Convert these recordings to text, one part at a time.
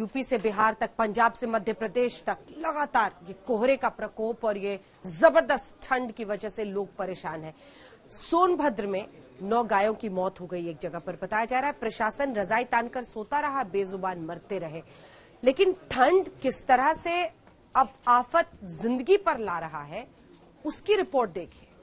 UP से बिहार तक, पंजाब से मध्य प्रदेश तक लगातार ये कोहरे का प्रकोप और ये जबरदस्त ठंड की वजह से लोग परेशान हैं। सोनभद्र में 9 गायों की मौत हो गई एक जगह पर। बताया जा रहा है प्रशासन रजाई तानकर सोता रहा, बेजुबान मरते रहे। लेकिन ठंड किस तरह से अब आफत जिंदगी पर ला रहा है, उसकी रिपोर्ट देखिए।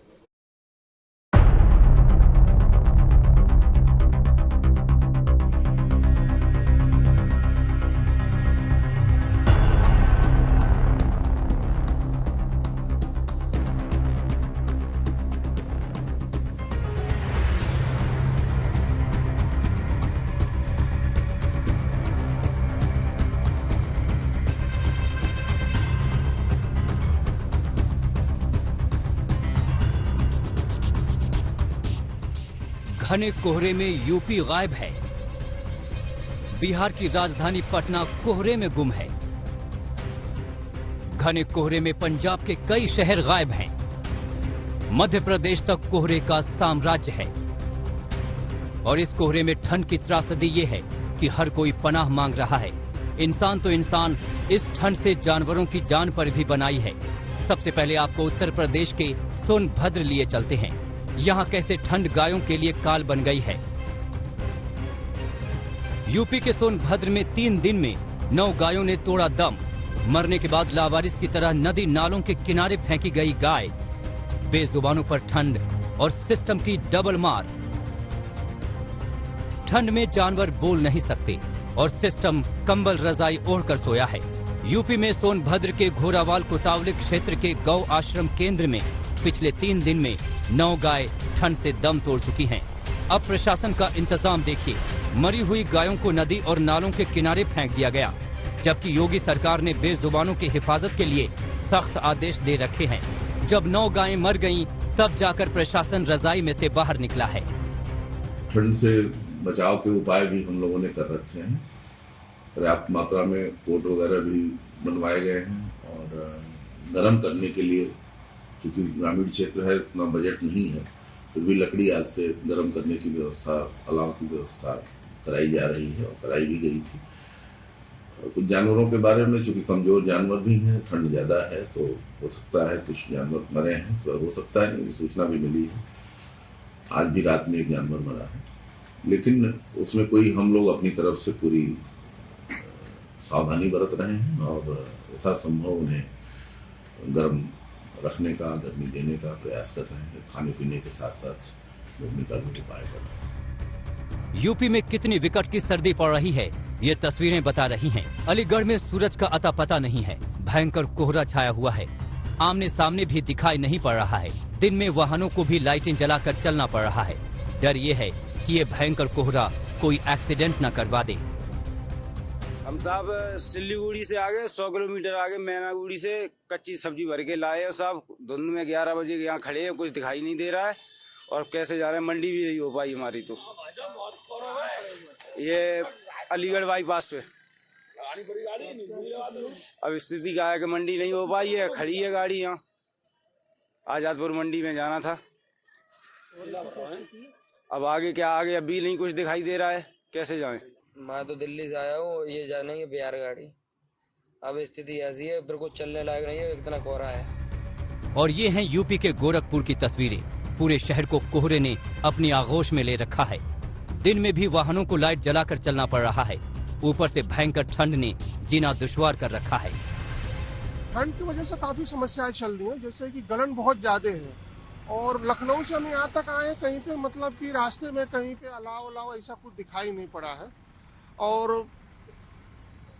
घने कोहरे में यूपी गायब है। बिहार की राजधानी पटना कोहरे में गुम है। घने कोहरे में पंजाब के कई शहर गायब हैं। मध्य प्रदेश तक कोहरे का साम्राज्य है। और इस कोहरे में ठंड की त्रासदी ये है कि हर कोई पनाह मांग रहा है। इंसान तो इंसान इस ठंड से जानवरों की जान पर भी बनाई है। सबसे पहले आपको उत्तर प्रदेश के सोनभद्र लिए चलते हैं। यहाँ कैसे ठंड गायों के लिए काल बन गई है। यूपी के सोनभद्र में 3 दिन में 9 गायों ने तोड़ा दम। मरने के बाद लावारिस की तरह नदी नालों के किनारे फेंकी गई गाय। बेजुबानों पर ठंड और सिस्टम की डबल मार। ठंड में जानवर बोल नहीं सकते और सिस्टम कंबल रजाई ओढ़कर सोया है। यूपी में सोनभद्र के घोरावाल कोतावली क्षेत्र के गौ आश्रम केंद्र में पिछले 3 दिन में 9 गाय ठंड से दम तोड़ चुकी हैं। अब प्रशासन का इंतजाम देखिए। मरी हुई गायों को नदी और नालों के किनारे फेंक दिया गया, जबकि योगी सरकार ने बेजुबानों की हिफाजत के लिए सख्त आदेश दे रखे हैं। जब 9 गायें मर गईं, तब जाकर प्रशासन रजाई में से बाहर निकला है। ठंड से बचाव के उपाय भी हम लोगों ने कर रखे हैं। पर्याप्त मात्रा में कोट वगैरह भी बनवाए गए हैं और गर्म करने के लिए, क्योंकि ग्रामीण क्षेत्र है, इतना बजट नहीं है, फिर भी लकड़ी आज से गर्म करने की व्यवस्था, अलाव की व्यवस्था कराई जा रही है और कराई भी गई थी। कुछ जानवरों के बारे में, चूंकि कमजोर जानवर भी हैं, ठंड ज्यादा है, तो हो सकता है कुछ जानवर मरे हैं, तो हो सकता है नहीं, सूचना भी मिली है। आज भी रात में एक जानवर मरा है, लेकिन उसमें कोई, हम लोग अपनी तरफ से पूरी सावधानी बरत रहे हैं और यथासंभव उन्हें गर्म रखने का, गर्मी देने का प्रयास कर रहे हैं। खाने पीने के साथ साथ गर्मी का भी उपाय कर रहे हैं। यूपी में कितनी विकट की सर्दी पड़ रही है, ये तस्वीरें बता रही हैं। अलीगढ़ में सूरज का अता पता नहीं है। भयंकर कोहरा छाया हुआ है। आमने सामने भी दिखाई नहीं पड़ रहा है। दिन में वाहनों को भी लाइटें जलाकर चलना पड़ रहा है। डर ये है कि ये भयंकर कोहरा कोई एक्सीडेंट न करवा दे। हम साहब सिल्लीगुड़ी से आगे 100 किलोमीटर आगे मैनागुड़ी से कच्ची सब्जी भर के लाए और साहब धुंध में 11 बजे यहाँ खड़े हैं, कुछ दिखाई नहीं दे रहा है और कैसे जा रहे हैं। मंडी भी नहीं हो पाई हमारी। तो ये अलीगढ़ बाईपास पे अब स्थिति क्या है कि मंडी नहीं हो पाई है, खड़ी है गाड़ी यहाँ। आजादपुर मंडी में जाना था, अब आगे क्या, आगे अभी नहीं कुछ दिखाई दे रहा है, कैसे जाएं। मैं तो दिल्ली से आया हूँ, ये जाने की बिहार गाड़ी। अब स्थिति ऐसी है, बिल्कुल चलने लायक नहीं है, इतना कोहरा है। और ये हैं यूपी के गोरखपुर की तस्वीरें। पूरे शहर को कोहरे ने अपनी आगोश में ले रखा है। दिन में भी वाहनों को लाइट जलाकर चलना पड़ रहा है। ऊपर से भयंकर ठंड ने जीना दुश्वार कर रखा है। ठंड की वजह से काफी समस्याएं चल रही हैं, जैसे कि गलन बहुत ज्यादा है। और लखनऊ से हम यहाँ तक आए, कहीं पे मतलब कि रास्ते में कहीं पे अलाव ऐसा कुछ दिखाई नहीं पड़ा है। और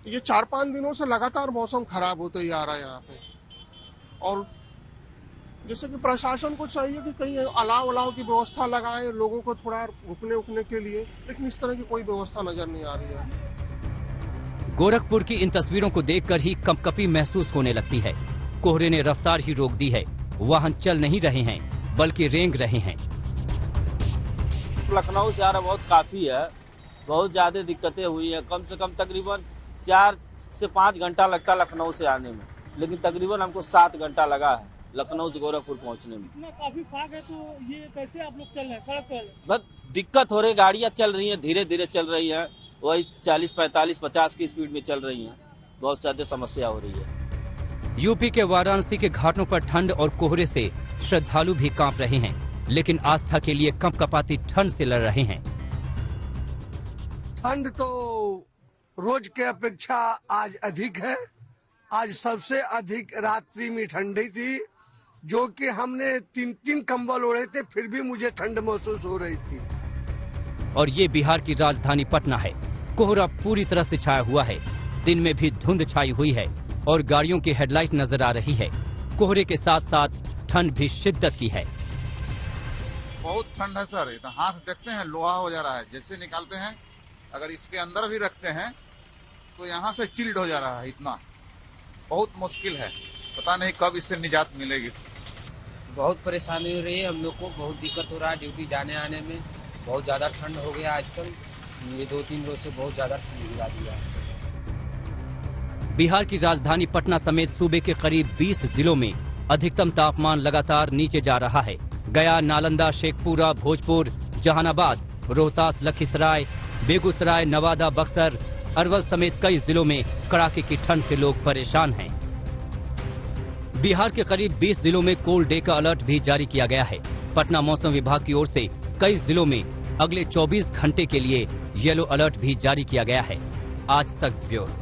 ये 4-5 दिनों से लगातार मौसम खराब होते ही आ रहा है यहाँ पे। और जैसे कि प्रशासन को चाहिए कि कहीं अलाव की व्यवस्था लगाए लोगों को थोड़ा रुकने उकने के लिए, लेकिन इस तरह की कोई व्यवस्था नजर नहीं आ रही है। गोरखपुर की इन तस्वीरों को देखकर ही कंपकपी महसूस होने लगती है। कोहरे ने रफ्तार ही रोक दी है। वाहन चल नहीं रहे हैं, बल्कि रेंग रहे हैं। लखनऊ से आ रहा बहुत काफी है, बहुत ज्यादा दिक्कतें हुई है। कम से कम तकरीबन 4 से 5 घंटा लगता लखनऊ से आने में, लेकिन तकरीबन हमको 7 घंटा लगा है लखनऊ से गोरखपुर पहुंचने में। इतना काफी फाग है, तो ये कैसे आप लोग चल रहे हैं सड़क पर? बस दिक्कत हो रही, गाड़ियां चल रही हैं, धीरे धीरे चल रही हैं, वही 40, 45, 50 की स्पीड में चल रही हैं। बहुत ज्यादा समस्या हो रही है। यूपी के वाराणसी के घाटों पर ठंड और कोहरे से श्रद्धालु भी कांप रहे हैं, लेकिन आस्था के लिए कंपकपाती ठंड से लड़ रहे हैं। ठंड तो रोज के अपेक्षा आज अधिक है। आज सबसे अधिक रात्रि में ठंडी थी, जो कि हमने 3 कंबल ओढ़े थे, फिर भी मुझे ठंड महसूस हो रही थी। और ये बिहार की राजधानी पटना है। कोहरा पूरी तरह से छाया हुआ है। दिन में भी धुंध छाई हुई है और गाड़ियों की हेडलाइट नजर आ रही है। कोहरे के साथ साथ ठंड भी शिद्दत की है। बहुत ठंड है सर। इतना हाथ देखते हैं लोहा हो जा रहा है, जैसे निकालते हैं अगर इसके अंदर भी रखते हैं तो यहाँ से चिल्ड हो जा रहा है। इतना बहुत मुश्किल है, पता नहीं कब इससे निजात मिलेगी। बहुत परेशानी हो रही है, हम लोग को बहुत दिक्कत हो रहा है ड्यूटी जाने आने में। बहुत ज्यादा ठंड हो गया आजकल, ये 2-3 रोज से बहुत ज्यादा ठंड गिरा दिया है। बिहार की राजधानी पटना समेत सूबे के करीब 20 जिलों में अधिकतम तापमान लगातार नीचे जा रहा है। गया, नालंदा, शेखपुरा, भोजपुर, जहानाबाद, रोहतास, लखीसराय, बेगूसराय, नवादा, बक्सर, अरवल समेत कई जिलों में कड़ाके की ठंड से लोग परेशान हैं। बिहार के करीब 20 जिलों में कोल्ड डे का अलर्ट भी जारी किया गया है। पटना मौसम विभाग की ओर से कई जिलों में अगले 24 घंटे के लिए येलो अलर्ट भी जारी किया गया है। आज तक ब्यूरो।